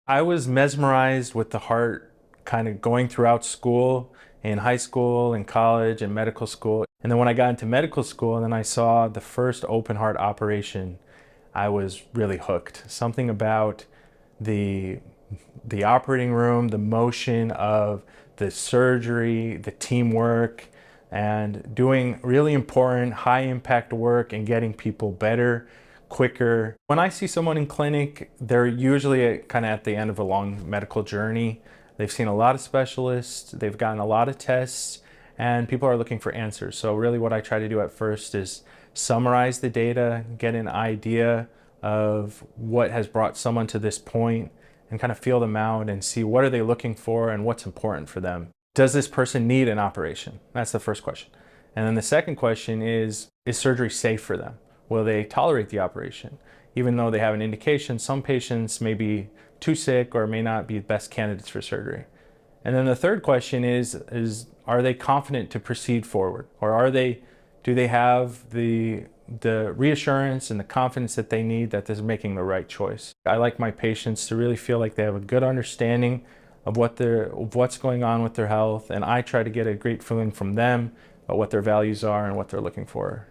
I was mesmerized with the heart kind of going throughout school, in high school, in college, and medical school. And then when I got into medical school and then I saw the first open heart operation, I was really hooked. Something about the the operating room, the motion of the surgery, the teamwork, and doing really important high impact work and getting people better quicker. When I see someone in clinic, they're usually kind of at the end of a long medical journey. They've seen a lot of specialists, they've gotten a lot of tests, and people are looking for answers. So really what I try to do at first is summarize the data, get an idea of what has brought someone to this point, and kind of feel them out and see what are they looking for and what's important for them. Does this person need an operation? That's the first question. And then the second question is surgery safe for them? Will they tolerate the operation? Even though they have an indication, some patients may be too sick or may not be the best candidates for surgery. And then the third question is are they confident to proceed forward? Or do they have the reassurance and the confidence that they need that they're making the right choice? I like my patients to really feel like they have a good understanding of what's going on with their health, and I try to get a great feeling from them about what their values are and what they're looking for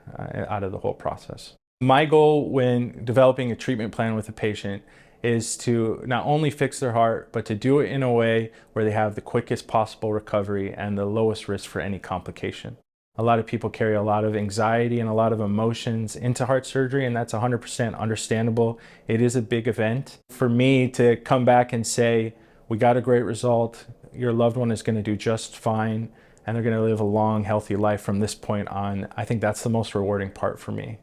out of the whole process. My goal when developing a treatment plan with a patient is to not only fix their heart, but to do it in a way where they have the quickest possible recovery and the lowest risk for any complication. A lot of people carry a lot of anxiety and a lot of emotions into heart surgery, and that's 100% understandable. It is a big event. For me to come back and say, we got a great result, your loved one is going to do just fine, and they're going to live a long, healthy life from this point on, I think that's the most rewarding part for me.